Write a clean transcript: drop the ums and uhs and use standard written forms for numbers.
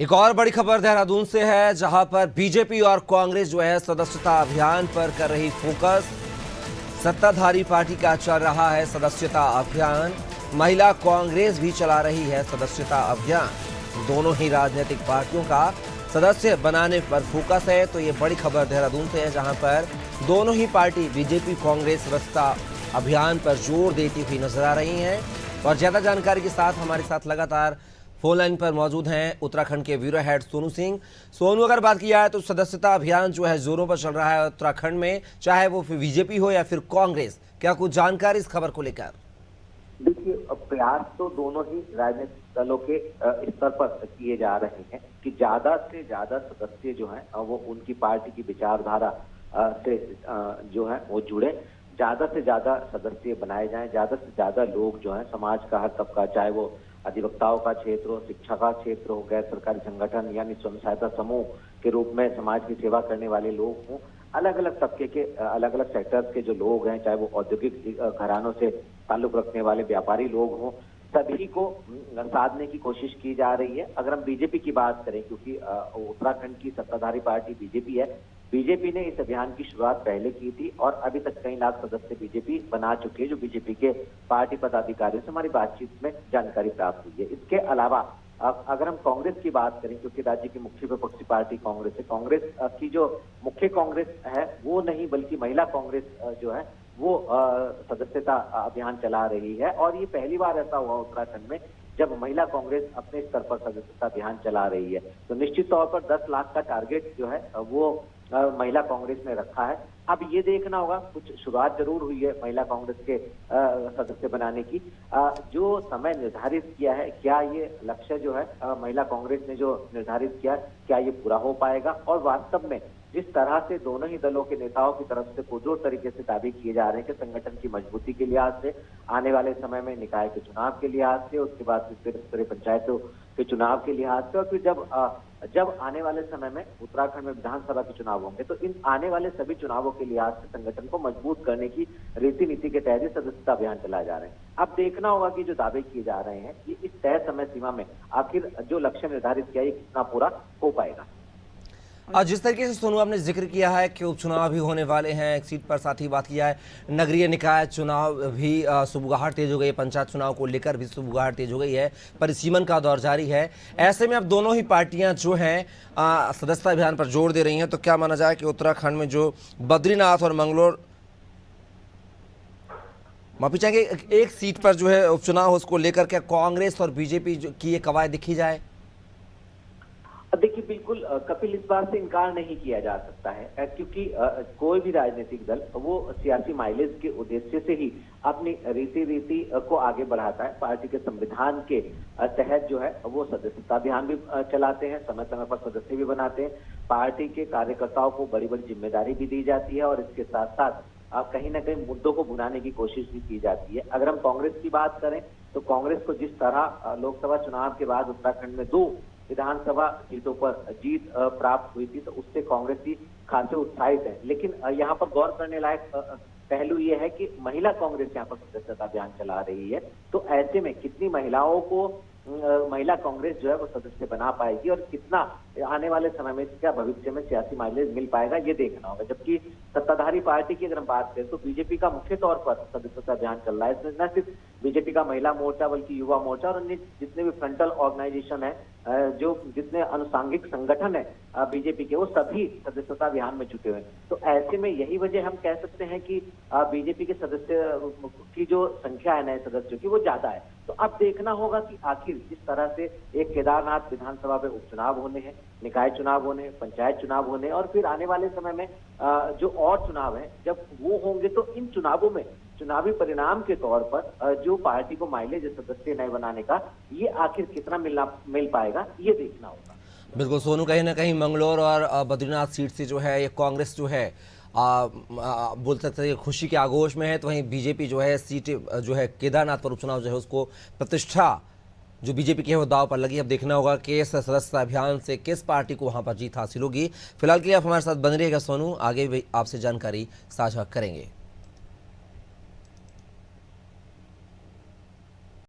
एक और बड़ी खबर देहरादून से है, जहां पर बीजेपी और कांग्रेस जो है सदस्यता अभियान पर कर रही फोकस। सत्ताधारी पार्टी का चल रहा है सदस्यता अभियान, महिला कांग्रेस भी चला रही है सदस्यता अभियान। दोनों ही राजनीतिक पार्टियों का सदस्य बनाने पर फोकस है। तो ये बड़ी खबर देहरादून से है, जहां पर दोनों ही पार्टी बीजेपी कांग्रेस सदस्यता अभियान पर जोर देती हुई नजर आ रही हैं। और ज्यादा जानकारी के साथ हमारे साथ लगातार फोन लाइन पर मौजूद हैं उत्तराखंड के ब्यूरो हेड सोनू सिंह। सोनू, अगर बात किया है तो सदस्यता अभियान जो है जोरों पर चल रहा है उत्तराखंड में, चाहे वो फिर बीजेपी हो या फिर कांग्रेस। क्या कुछ जानकारी इस खबर को लेकर? देखिए, प्रयास तो दोनों ही राजनीतिक दलों के स्तर पर किए जा रहे हैं कि ज्यादा से ज्यादा सदस्य जो हैं वो उनकी पार्टी की विचारधारा से जो है वो जुड़े, ज्यादा से ज्यादा सदस्य बनाए जाएं, ज्यादा से ज्यादा लोग जो है समाज का हर तबका, चाहे वो अधिवक्ताओं का क्षेत्र हो, शिक्षा का क्षेत्र हो, गैर सरकारी संगठन यानी स्वयं सहायता समूह के रूप में समाज की सेवा करने वाले लोग हों, अलग अलग तबके के अलग अलग सेक्टर्स के जो लोग हैं, चाहे वो औद्योगिक घरानों से ताल्लुक रखने वाले व्यापारी लोग हों, सभी को साधने की कोशिश की जा रही है। अगर हम बीजेपी की बात करें, क्योंकि उत्तराखंड की सत्ताधारी पार्टी बीजेपी है, बीजेपी ने इस अभियान की शुरुआत पहले की थी और अभी तक कई लाख सदस्य बीजेपी बना चुके हैं, जो बीजेपी के पार्टी पदाधिकारियों से हमारी बातचीत में जानकारी प्राप्त हुई है। इसके अलावा अगर हम कांग्रेस की बात करें, क्योंकि राज्य की मुख्य विपक्षी पार्टी कांग्रेस है, कांग्रेस की जो मुख्य कांग्रेस है वो नहीं बल्कि महिला कांग्रेस जो है वो सदस्यता अभियान चला रही है। और ये पहली बार ऐसा हुआ उत्तराखंड में जब महिला कांग्रेस अपने स्तर पर सदस्यता अभियान चला रही है। तो निश्चित तौर पर 10 लाख का टारगेट जो है वो महिला कांग्रेस ने रखा है। अब ये देखना होगा, कुछ शुरुआत जरूर हुई है महिला कांग्रेस के सदस्य बनाने की। जो समय निर्धारित किया है, क्या ये लक्ष्य जो है महिला कांग्रेस ने जो निर्धारित किया, क्या ये पूरा हो पाएगा? और वास्तव में जिस तरह से दोनों ही दलों के नेताओं की तरफ से पुरजोर तरीके से दावे किए जा रहे हैं कि संगठन की मजबूती के लिहाज से, आने वाले समय में निकाय के चुनाव के लिहाज से, उसके बाद फिर पंचायतों के चुनाव के लिहाज से, और फिर जब आने वाले समय में उत्तराखंड में विधानसभा के चुनाव होंगे, तो इन आने वाले सभी चुनावों के लिहाज से संगठन को मजबूत करने की रीति नीति के तहत सदस्यता अभियान चलाए जा रहे हैं। अब देखना होगा कि जो दावे किए जा रहे हैं ये इस तय समय सीमा में आखिर जो लक्ष्य निर्धारित किया है कितना पूरा हो पाएगा। जिस तरीके से सोनू आपने जिक्र किया है कि उपचुनाव भी होने वाले हैं, एक सीट पर साथ ही बात किया है, नगरीय निकाय चुनाव भी सुबुगाहट तेज हो गई है, पंचायत चुनाव को लेकर भी सुबुगाहट तेज हो गई है, परिसीमन का दौर जारी है। ऐसे में अब दोनों ही पार्टियां जो हैं सदस्यता अभियान पर जोर दे रही हैं। तो क्या माना जाए कि उत्तराखंड में जो बद्रीनाथ और मंगलोर, माफी चाहेंगे, एक सीट पर जो है उपचुनाव, उसको लेकर क्या कांग्रेस और बीजेपी की ये कवायद दिखी जाए? देखिए, बिल्कुल कपिल, इस बात से इनकार नहीं किया जा सकता है, क्योंकि कोई भी राजनीतिक दल वो सियासी माइलेज के उद्देश्य से ही अपनी रीति को आगे बढ़ाता है। पार्टी के संविधान के तहत जो है वो सदस्यता अभियान भी चलाते हैं, समय समय पर सदस्य भी बनाते हैं, पार्टी के कार्यकर्ताओं को बड़ी बड़ी जिम्मेदारी भी दी जाती है और इसके साथ साथ कहीं ना कहीं मुद्दों को भुनाने की कोशिश भी की जाती है। अगर हम कांग्रेस की बात करें तो कांग्रेस को जिस तरह लोकसभा चुनाव के बाद उत्तराखंड में 2 विधानसभा सीटों पर जीत प्राप्त हुई थी, तो उससे कांग्रेस ही खासे उत्साहित है। लेकिन यहाँ पर गौर करने लायक पहलू ये है कि महिला कांग्रेस यहाँ पर सदस्यता अभियान चला रही है। तो ऐसे में कितनी महिलाओं को महिला कांग्रेस जो है वो सदस्य बना पाएगी और कितना आने वाले समय में क्या भविष्य में सियासी माइलेज मिल पाएगा, ये देखना होगा। जबकि सत्ताधारी पार्टी की अगर हम बात करें तो बीजेपी का मुख्य तौर पर सदस्यता अभियान चल रहा है। इसमें न सिर्फ बीजेपी का महिला मोर्चा बल्कि युवा मोर्चा और अन्य जितने भी फ्रंटल ऑर्गेनाइजेशन है, जो जितने अनुसांगिक संगठन है बीजेपी के, वो सभी सदस्यता अभियान में जुटे हुए हैं। तो ऐसे में यही वजह हम कह सकते हैं कि बीजेपी के सदस्य की जो संख्या है नए सदस्यों की वो ज्यादा है। तो अब देखना होगा कि आखिर जिस तरह से एक केदारनाथ विधानसभा में उपचुनाव होने हैं, निकाय चुनाव होने, पंचायत चुनाव होने और फिर आने वाले समय में जो और चुनाव हैं जब वो होंगे, तो इन चुनावों में चुनावी परिणाम के तौर पर जो पार्टी को माइलेज सदस्य नए बनाने का, ये आखिर कितना मिल पाएगा, ये देखना होगा। बिल्कुल सोनू, कहीं ना कहीं मंगलोर और बद्रीनाथ सीट से जो है ये कांग्रेस जो है बोल सकते हैं खुशी के आगोश में है, तो वहीं बीजेपी जो है सीट जो है केदारनाथ पर उपचुनाव जो है उसको प्रतिष्ठा जो बीजेपी की है वो दाव पर लगी। अब देखना होगा कि इस सदस्यता अभियान से किस पार्टी को वहां पर जीत हासिल होगी। फिलहाल के लिए आप हमारे साथ बने रहिएगा सोनू, आगे भी आपसे जानकारी साझा करेंगे।